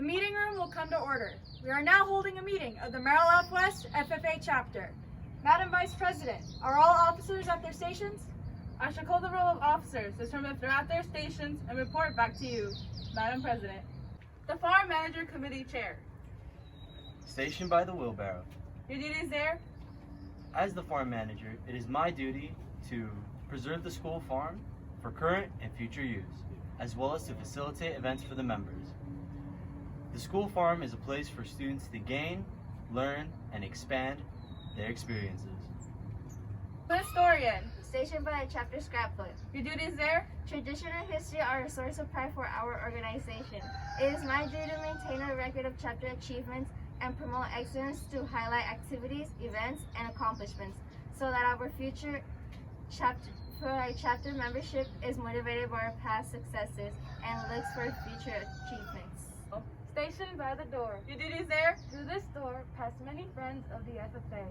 meeting room will come to order. We are now holding a meeting of the Merrill F. West FFA chapter. Madam Vice President, are all officers at their stations? I shall call the roll of officers, determine if they're at their stations, and report back to you, Madam President. The Farm Manager Committee Chair. Stationed by the wheelbarrow. Your duties there? As the farm manager, it is my duty to preserve the school farm for current and future use, as well as to facilitate events for the members. The school farm is a place for students to gain, learn, and expand their experiences. The Historian. Stationed by a chapter scrapbook. Your duties there? Tradition and history are a source of pride for our organization. It is my duty to maintain a record of chapter achievements and promote excellence to highlight activities, events, and accomplishments so that our future chapter membership is motivated by our past successes and looks for future achievements. Stationed by the door. Your duties there? Through this door pass many friends of the FFA.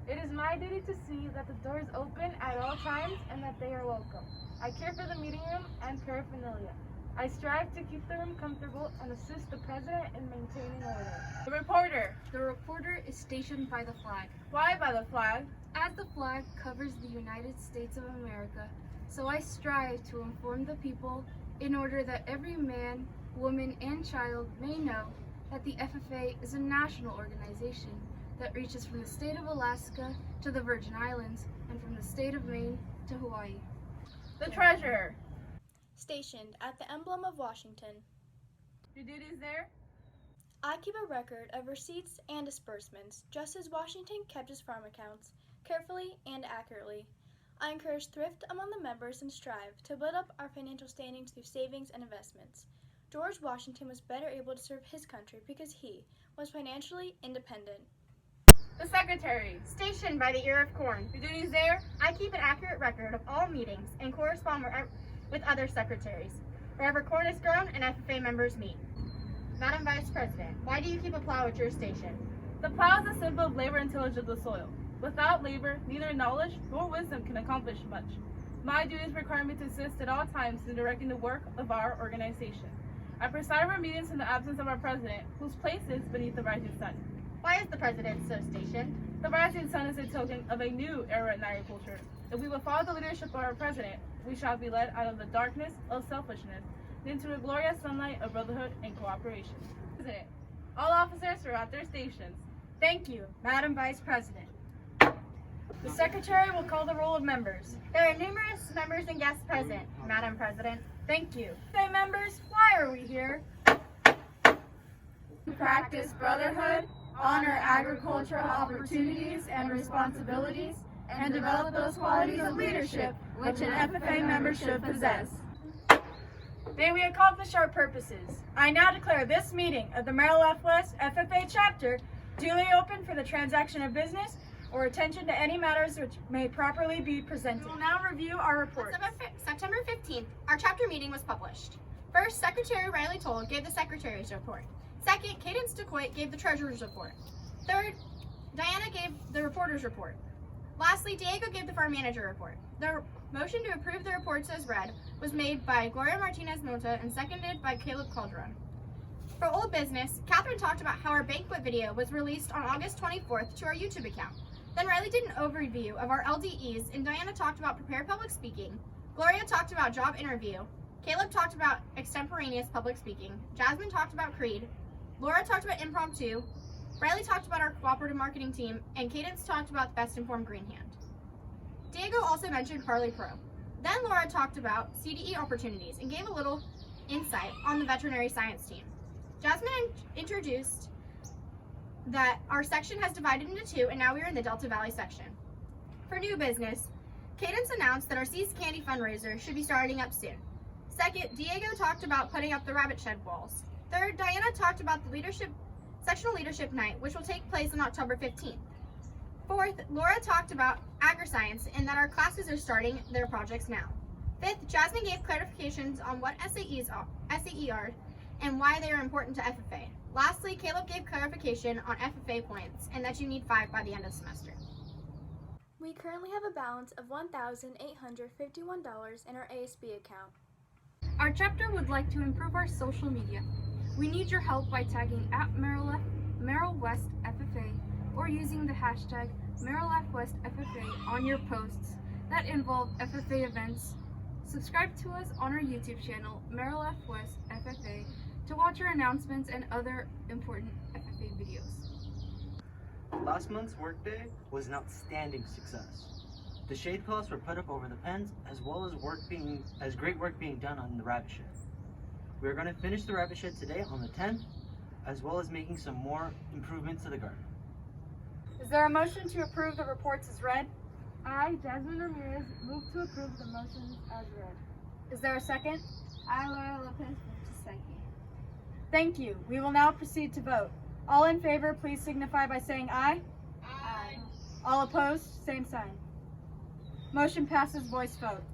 It is my duty to see that the door is open at all times and that they are welcome. I care for the meeting room and paraphernalia. I strive to keep the room comfortable and assist the president in maintaining order. The reporter. The reporter is stationed by the flag. Why by the flag? As the flag covers the United States of America, so I strive to inform the people in order that every man, woman, and child may know that the FFA is a national organization that reaches from the state of Alaska to the Virgin Islands and from the state of Maine to Hawaii. The treasurer. Stationed at the emblem of Washington. Your duties there? I keep a record of receipts and disbursements, just as Washington kept his farm accounts, carefully and accurately. I encourage thrift among the members and strive to build up our financial standings through savings and investments. George Washington was better able to serve his country because he was financially independent. The secretary. Stationed by the ear of corn. Your duties there? I keep an accurate record of all meetings and correspond with other secretaries. Wherever corn is grown and FFA members meet. Madam Vice President, why do you keep a plow at your station? The plow is a symbol of labor and tillage of the soil. Without labor, neither knowledge nor wisdom can accomplish much. My duties require me to assist at all times in directing the work of our organization. I preside over meetings in the absence of our president, whose place is beneath the rising sun. Why is the president so stationed? The rising sun is a token of a new era in agriculture. If we will follow the leadership of our president, we shall be led out of the darkness of selfishness into the glorious sunlight of brotherhood and cooperation. President, all officers are at their stations. Thank you, Madam Vice President. The Secretary will call the roll of members. There are numerous members and guests present, Madam President. Thank you. Hey members, why are we here? Practice brotherhood, honor agricultural opportunities and responsibilities, and develop those qualities of leadership which an FFA member should possess. May we accomplish our purposes. I now declare this meeting of the Merrill F. West FFA chapter duly open for the transaction of business or attention to any matters which may properly be presented. We will now review our report. September 15th, our chapter meeting was published. First, Secretary Riley Toll gave the Secretary's report. Second, Cadence DeCoit gave the Treasurer's report. Third, Diana gave the Reporter's report. Lastly, Diego gave the Farm Manager report. The motion to approve the reports as read was made by Gloria Martinez Mota and seconded by Caleb Calderon. For old business, Catherine talked about how our banquet video was released on August 24th to our YouTube account. Then Riley did an overview of our LDEs, and Diana talked about prepared public speaking. Gloria talked about job interview. Caleb talked about extemporaneous public speaking. Jasmine talked about Creed. Laura talked about impromptu. Riley talked about our cooperative marketing team, and Cadence talked about the best informed green hand. Diego also mentioned Parley Pro. Then Laura talked about CDE opportunities and gave a little insight on the veterinary science team. Jasmine introduced that our section has divided into two, and now we are in the Delta Valley section. For new business, Cadence announced that our Seas Candy fundraiser should be starting up soon. Second, Diego talked about putting up the rabbit shed walls. Third, Diana talked about the sectional leadership night, which will take place on October 15th. Fourth, Laura talked about agri-science and that our classes are starting their projects now. Fifth, Jasmine gave clarifications on what SAE are and why they are important to FFA. Lastly, Caleb gave clarification on FFA points and that you need 5 by the end of the semester. We currently have a balance of $1,851 in our ASB account. Our chapter would like to improve our social media. We need your help by tagging at Merrill West FFA or using the hashtag Merrill F West FFA on your posts that involve FFA events. Subscribe to us on our YouTube channel, Merrill F West FFA, to watch our announcements and other important FFA videos. Last month's workday was an outstanding success. The shade cloths were put up over the pens, as well as great work being done on the rabbit shed. We are going to finish the rabbit shed today on the 10th, as well as making some more improvements to the garden. Is there a motion to approve the reports as read? I, Jasmine Ramirez, move to approve the motions as read. Is there a second? I, Laura Lopez, move to second. Thank you. We will now proceed to vote. All in favor, please signify by saying aye. Aye. All opposed, same sign. Motion passes voice vote.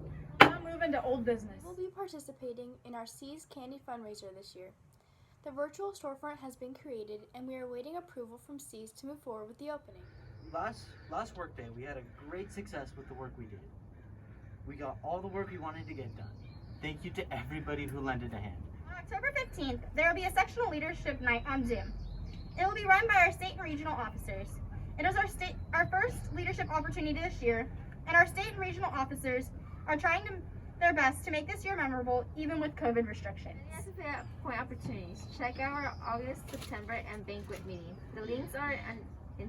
Now move into old business. We'll be participating in our C's Candy fundraiser this year. The virtual storefront has been created and we are awaiting approval from C's to move forward with the opening. Last workday, we had a great success with the work we did. We got all the work we wanted to get done. Thank you to everybody who lended a hand. On October 15th, there will be a sectional leadership night on Zoom. It will be run by our state and regional officers. It is our first leadership opportunity this year, and our state and regional officers are trying their best to make this year memorable, even with COVID restrictions. FFA point opportunities. Check out our August, September, and banquet meetings. The links are in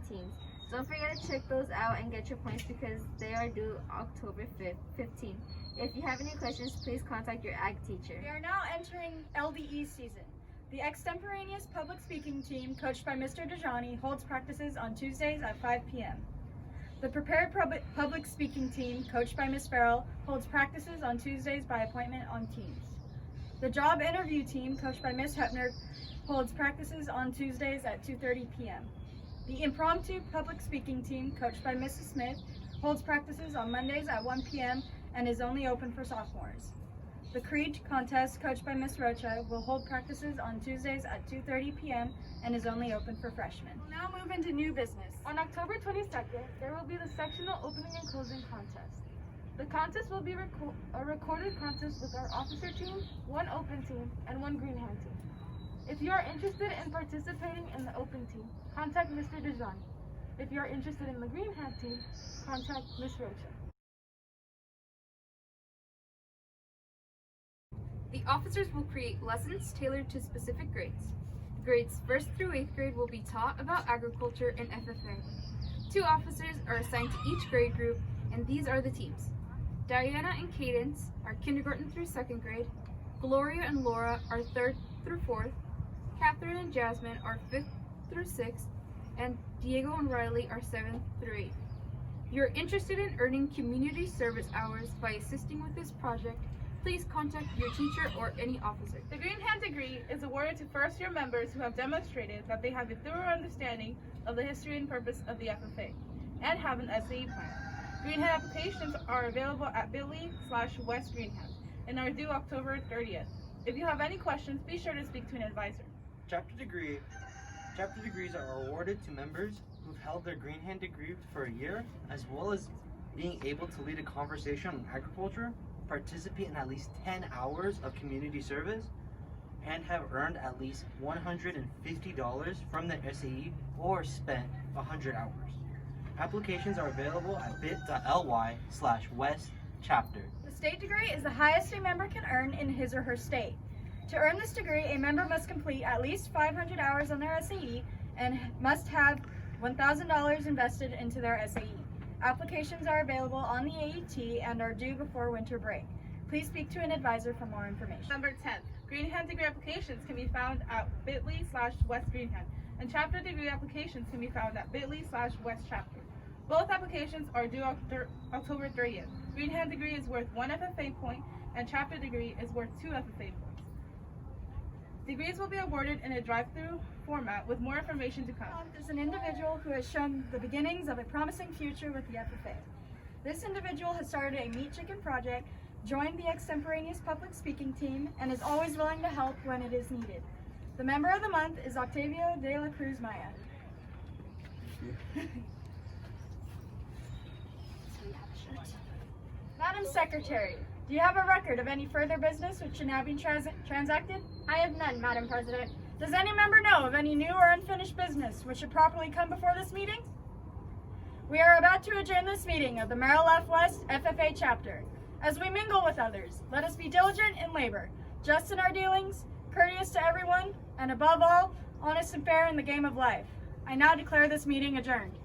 Teams. Don't forget to check those out and get your points because they are due October 15th. If you have any questions, please contact your ag teacher. We are now entering LDE season. The extemporaneous public speaking team, coached by Mr. Dejani, holds practices on Tuesdays at 5 p.m. The prepared public speaking team, coached by Ms. Farrell, holds practices on Tuesdays by appointment on Teams. The job interview team, coached by Ms. Hepner, holds practices on Tuesdays at 2:30 p.m. The impromptu public speaking team, coached by Mrs. Smith, holds practices on Mondays at 1 p.m. and is only open for sophomores. The Creed contest, coached by Ms. Rocha, will hold practices on Tuesdays at 2:30 p.m. and is only open for freshmen. We'll now move into new business. On October 22nd, there will be the sectional opening and closing contest. The contest will be a recorded contest with our officer team, one open team, and one green hand team. If you are interested in participating in the open team, contact Mr. Dejani. If you are interested in the green hand team, contact Ms. Rocha. The officers will create lessons tailored to specific grades. Grades 1st through 8th grade will be taught about agriculture and FFA. 2 officers are assigned to each grade group, and these are the teams. Diana and Cadence are kindergarten through 2nd grade. Gloria and Laura are 3rd through 4th. Catherine and Jasmine are 5th through 6th. And Diego and Riley are 7th through 8th. If you're interested in earning community service hours by assisting with this project, please contact your teacher or any officer. The Green Hand degree is awarded to first-year members who have demonstrated that they have a thorough understanding of the history and purpose of the FFA and have an SAE plan. Green Hand applications are available at bit.ly/westgreenhand and are due October 30th. If you have any questions, be sure to speak to an advisor. Chapter degrees are awarded to members who've held their Green Hand degree for a year, as well as being able to lead a conversation on agriculture, participate in at least 10 hours of community service, and have earned at least $150 from the SAE or spent 100 hours. Applications are available at bit.ly/westchapter. The state degree is the highest a member can earn in his or her state. To earn this degree, a member must complete at least 500 hours on their SAE and must have $1,000 invested into their SAE. Applications are available on the AET and are due before winter break. Please speak to an advisor for more information. Number 10. Green Hand degree applications can be found at bit.ly/westgreenhand, and chapter degree applications can be found at bit.ly/westchapter. Both applications are due October 30th. Green Hand degree is worth 1 FFA point, and chapter degree is worth 2 FFA points. Degrees will be awarded in a drive-through format with more information to come. Is an individual who has shown the beginnings of a promising future with the FFA. This individual has started a meat chicken project, joined the extemporaneous public speaking team, and is always willing to help when it is needed. The member of the month is Octavio de la Cruz Maya. Madam Secretary, do you have a record of any further business which should now be transacted? I have none, Madam President. Does any member know of any new or unfinished business which should properly come before this meeting? We are about to adjourn this meeting of the Merrill F. West FFA chapter. As we mingle with others, let us be diligent in labor, just in our dealings, courteous to everyone, and above all, honest and fair in the game of life. I now declare this meeting adjourned.